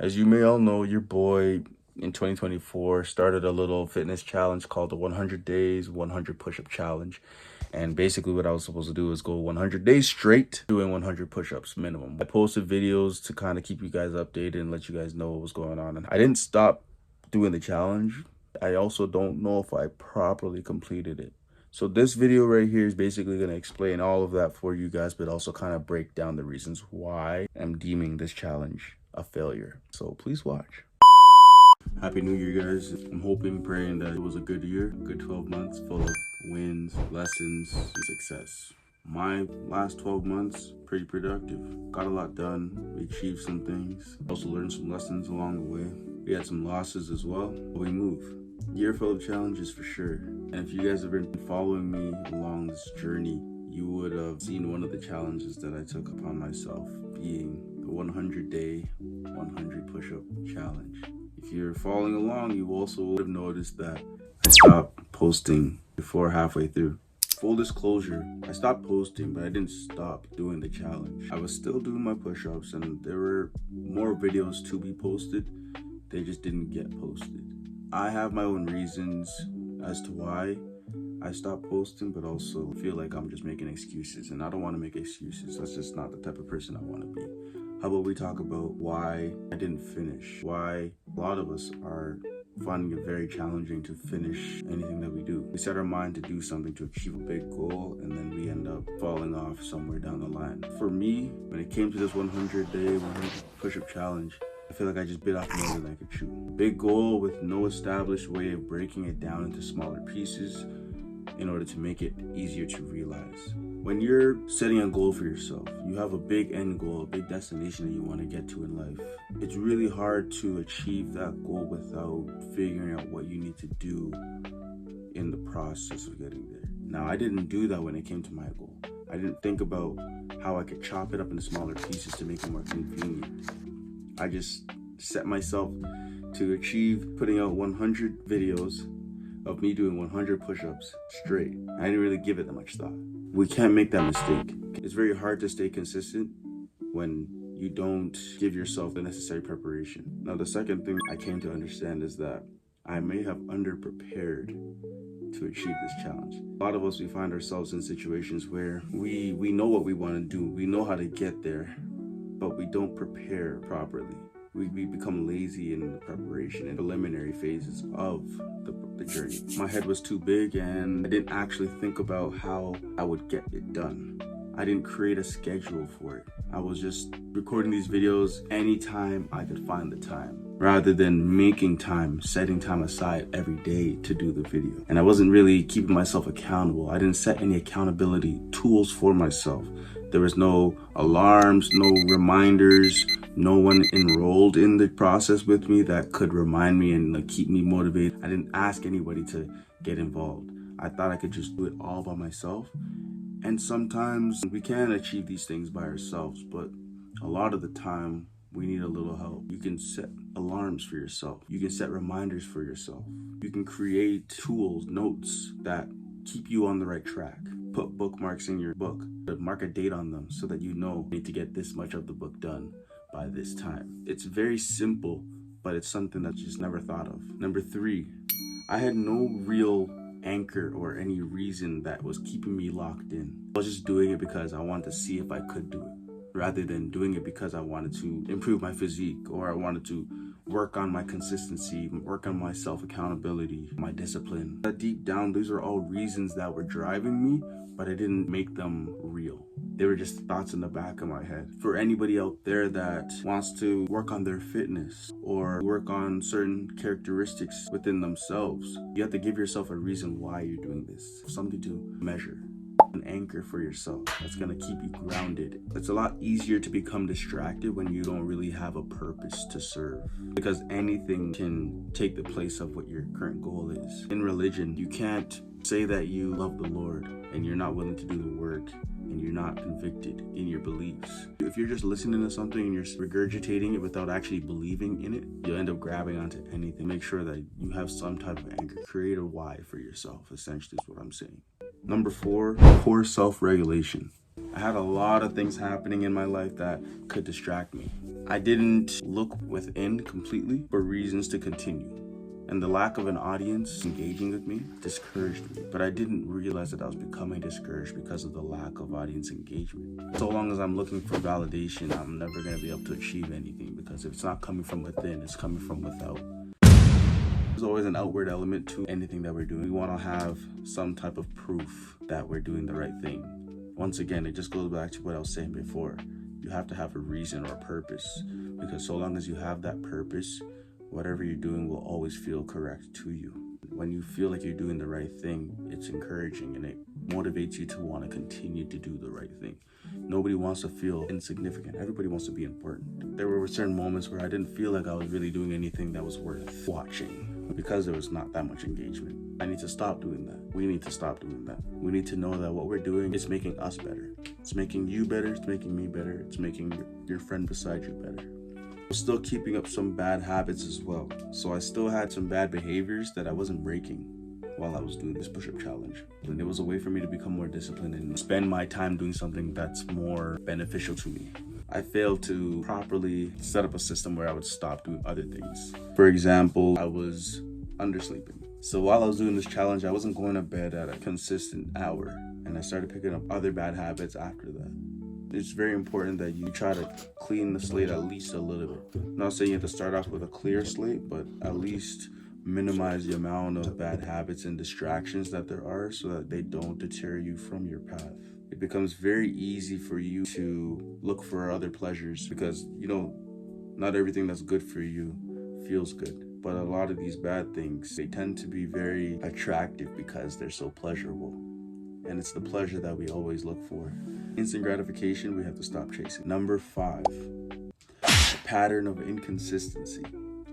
As you may all know, your boy in 2024 started a little fitness challenge called the 100 Days 100 Push-Up Challenge. And basically what I was supposed to do is go 100 days straight doing 100 push-ups minimum. I posted videos to kind of keep you guys updated and let you guys know what was going on. And I didn't stop doing the challenge. I also don't know if I properly completed it. So this video right here is basically going to explain all of that for you guys, but also kind of break down the reasons why I'm deeming this challenge a failure. So please watch. Happy New Year, guys. I'm hoping, praying that it was a good year, a good 12 months full of wins, lessons, and success. My last 12 months, pretty productive. Got a lot done. We achieved some things. Also learned some lessons along the way. We had some losses as well. We move. Year full of challenges for sure. And if you guys have been following me along this journey, you would have seen one of the challenges that I took upon myself, being the 100-day, 100 push-up challenge. If you're following along, you also would have noticed that I stopped posting before halfway through. Full disclosure, I stopped posting, but I didn't stop doing the challenge. I was still doing my push-ups, and there were more videos to be posted. They just didn't get posted. I have my own reasons as to why I stopped posting, but also feel like I'm just making excuses, and I don't want to make excuses. That's just not the type of person I want to be. How about we talk about why I didn't finish? Why a lot of us are finding it very challenging to finish anything that we do. We set our mind to do something to achieve a big goal, and then we end up falling off somewhere down the line. For me, when it came to this 100-day, 100 push-up challenge, I feel like I just bit off more than I could chew. Big goal with no established way of breaking it down into smaller pieces in order to make it easier to realize. When you're setting a goal for yourself, you have a big end goal, a big destination that you want to get to in life. It's really hard to achieve that goal without figuring out what you need to do in the process of getting there. Now, I didn't do that when it came to my goal. I didn't think about how I could chop it up into smaller pieces to make it more convenient. I just set myself to achieve putting out 100 videos of me doing 100 push-ups straight. I didn't really give it that much thought. We can't make that mistake. It's very hard to stay consistent when you don't give yourself the necessary preparation. Now, the second thing I came to understand is that I may have underprepared to achieve this challenge. A lot of us, we find ourselves in situations where we know what we want to do. We know how to get there, but we don't prepare properly. We become lazy in the preparation and preliminary phases of the journey. My head was too big, and I didn't actually think about how I would get it done. I didn't create a schedule for it. I was just recording these videos anytime I could find the time, rather than making time, setting time aside every day to do the video. And I wasn't really keeping myself accountable. I didn't set any accountability tools for myself. There was no alarms, no reminders, no one enrolled in the process with me that could remind me and keep me motivated. I didn't ask anybody to get involved. I thought I could just do it all by myself. And sometimes we can achieve these things by ourselves, but a lot of the time we need a little help. You can set alarms for yourself. You can set reminders for yourself. You can create tools, notes that keep you on the right track. Put bookmarks in your book, but mark a date on them so that you know you need to get this much of the book done by this time. It's very simple, but it's something that you just never thought of. Number 3, I had no real anchor or any reason that was keeping me locked in. I was just doing it because I wanted to see if I could do it, rather than doing it because I wanted to improve my physique, or I wanted to work on my consistency, work on my self-accountability, my discipline. But deep down, these are all reasons that were driving me, but I didn't make them real. They were just thoughts in the back of my head. For anybody out there that wants to work on their fitness or work on certain characteristics within themselves, you have to give yourself a reason why you're doing this, something to measure. An anchor for yourself that's gonna keep you grounded. It's a lot easier to become distracted when you don't really have a purpose to serve, because anything can take the place of what your current goal is. In religion, you can't say that you love the Lord and you're not willing to do the work and you're not convicted in your beliefs. If you're just listening to something and you're regurgitating it without actually believing in it, you'll end up grabbing onto anything. Make sure that you have some type of anchor. Create a why for yourself, essentially, is what I'm saying. Number 4, poor self-regulation. I had a lot of things happening in my life that could distract me. I didn't look within completely for reasons to continue. And the lack of an audience engaging with me discouraged me. But I didn't realize that I was becoming discouraged because of the lack of audience engagement. So long as I'm looking for validation, I'm never going to be able to achieve anything, because if it's not coming from within, it's coming from without. There's always an outward element to anything that we're doing. We want to have some type of proof that we're doing the right thing. Once again, it just goes back to what I was saying before. You have to have a reason or a purpose, because so long as you have that purpose, whatever you're doing will always feel correct to you. When you feel like you're doing the right thing, it's encouraging and it motivates you to want to continue to do the right thing. Nobody wants to feel insignificant. Everybody wants to be important. There were certain moments where I didn't feel like I was really doing anything that was worth watching because there was not that much engagement. I need to stop doing that. We need to stop doing that. We need to know that what we're doing is making us better. It's making you better. It's making me better. It's making your friend beside you better. Still keeping up some bad habits as well. So I still had some bad behaviors that I wasn't breaking while I was doing this push-up challenge. And it was a way for me to become more disciplined and spend my time doing something that's more beneficial to me. I failed to properly set up a system where I would stop doing other things. For example, I was undersleeping. So while I was doing this challenge, I wasn't going to bed at a consistent hour, and I started picking up other bad habits after that. It's very important that you try to clean the slate at least a little bit. I'm not saying you have to start off with a clear slate, but at least minimize the amount of bad habits and distractions that there are so that they don't deter you from your path. It becomes very easy for you to look for other pleasures because, not everything that's good for you feels good. But a lot of these bad things, they tend to be very attractive because they're so pleasurable. And it's the pleasure that we always look for. Instant gratification, we have to stop chasing. Number 5, a pattern of inconsistency.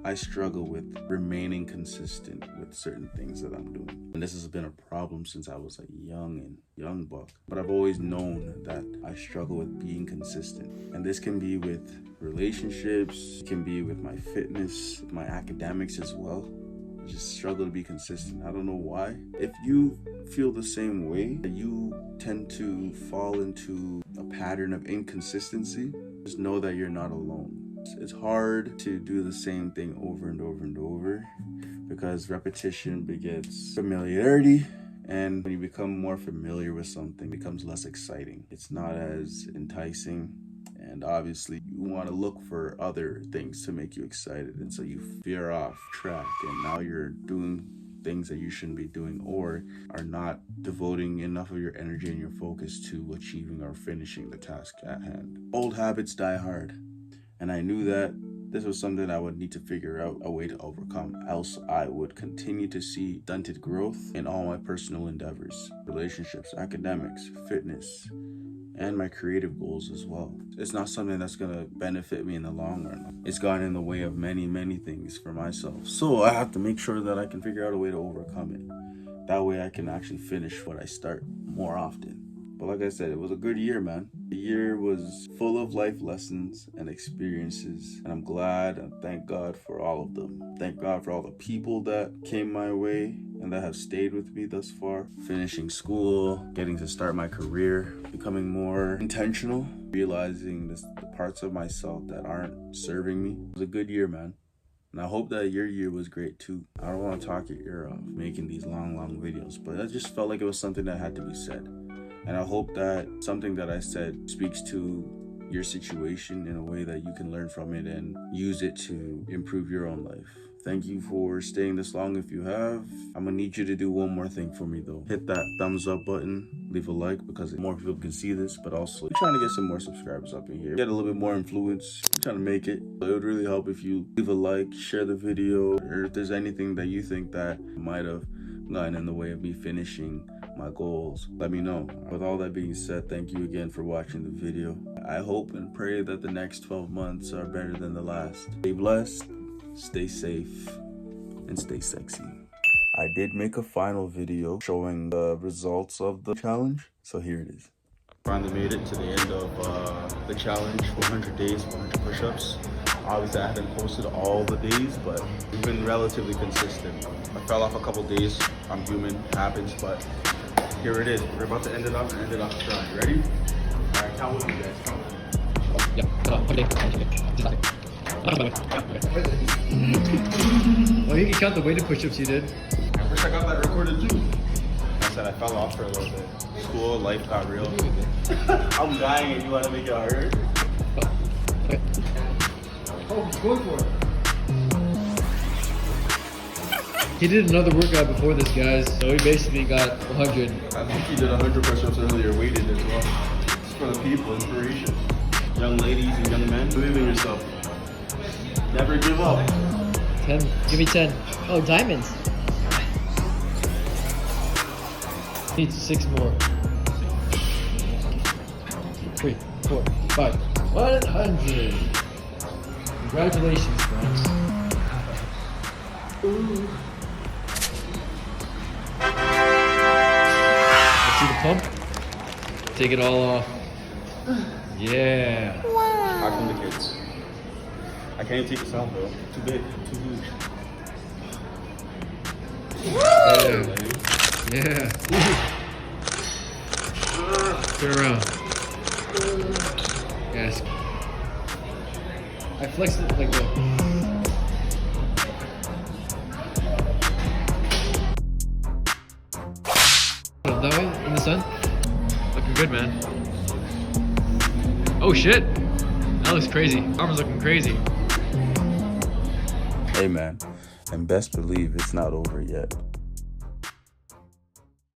I struggle with remaining consistent with certain things that I'm doing. And this has been a problem since I was a young buck. But I've always known that I struggle with being consistent. And this can be with relationships, it can be with my fitness, my academics as well. I just struggle to be consistent. I don't know why. If you feel the same way, that you tend to fall into a pattern of inconsistency, just know that you're not alone. It's hard to do the same thing over and over and over because repetition begets familiarity, and when you become more familiar with something, it becomes less exciting. It's not as enticing, and obviously you want to look for other things to make you excited, and so you veer off track, and now you're doing things that you shouldn't be doing or are not devoting enough of your energy and your focus to achieving or finishing the task at hand. Old habits die hard, and I knew that this was something I would need to figure out a way to overcome, else I would continue to see stunted growth in all my personal endeavors, relationships, academics, fitness, and my creative goals as well. It's not something that's gonna benefit me in the long run. It's gotten in the way of many things for myself. So I have to make sure that I can figure out a way to overcome it. That way I can actually finish what I start more often. But like I said, it was a good year, man. The year was full of life lessons and experiences, and I'm glad and thank God for all of them. Thank God for all the people that came my way and that have stayed with me thus far. Finishing school, getting to start my career, becoming more intentional, realizing the parts of myself that aren't serving me. It was a good year, man. And I hope that your year was great too. I don't want to talk your ear off making these long videos, but I just felt like it was something that had to be said. And I hope that something that I said speaks to your situation in a way that you can learn from it and use it to improve your own life. Thank you for staying this long if you have. I'm gonna need you to do one more thing for me though. Hit that thumbs up button, leave a like because more people can see this, but also we're trying to get some more subscribers up in here. Get a little bit more influence. I'm trying to make it. So it would really help if you leave a like, share the video, or if there's anything that you think that might have gotten in the way of me finishing my goals, let me know. With all that being said, thank you again for watching the video. I hope and pray that the next 12 months are better than the last. Stay blessed, stay safe, and stay sexy. I did make a final video showing the results of the challenge, so here it is. Finally made it to the end of the challenge, 100 days, 100 push-ups. Obviously I haven't posted all the days, but it's been relatively consistent. I fell off a couple days, I'm human, it happens, but here it is. We're about to end it off and end it off strong. Ready? count with you guys. Count with me. Yeah. Okay. Well, you can count the weighted push-ups you did. I wish I got that recorded too. I said I fell off for a little bit. School, life got real. I'm dying and you want to make it harder? Okay. Oh, he's going for it. He did another workout before this, guys, so he basically got 100. I think he did 100 push-ups earlier, weighted as well. It's for the people, inspiration. Young ladies and young men, believe in yourself. Never give up. 10. Give me 10. Oh, diamonds. Need 6 more. 3, 4, 5. 100. Congratulations, friends. Ooh. Let's see the pump. Take it all off. Yeah. How come the kids? I can't even take this out, bro. Too big, too huge. Yeah. Turn around. Yes. I flexed it like that. That way, in the sun? Looking good, man. Oh shit! That looks crazy. Arm's looking crazy. Hey man, and best believe it's not over yet.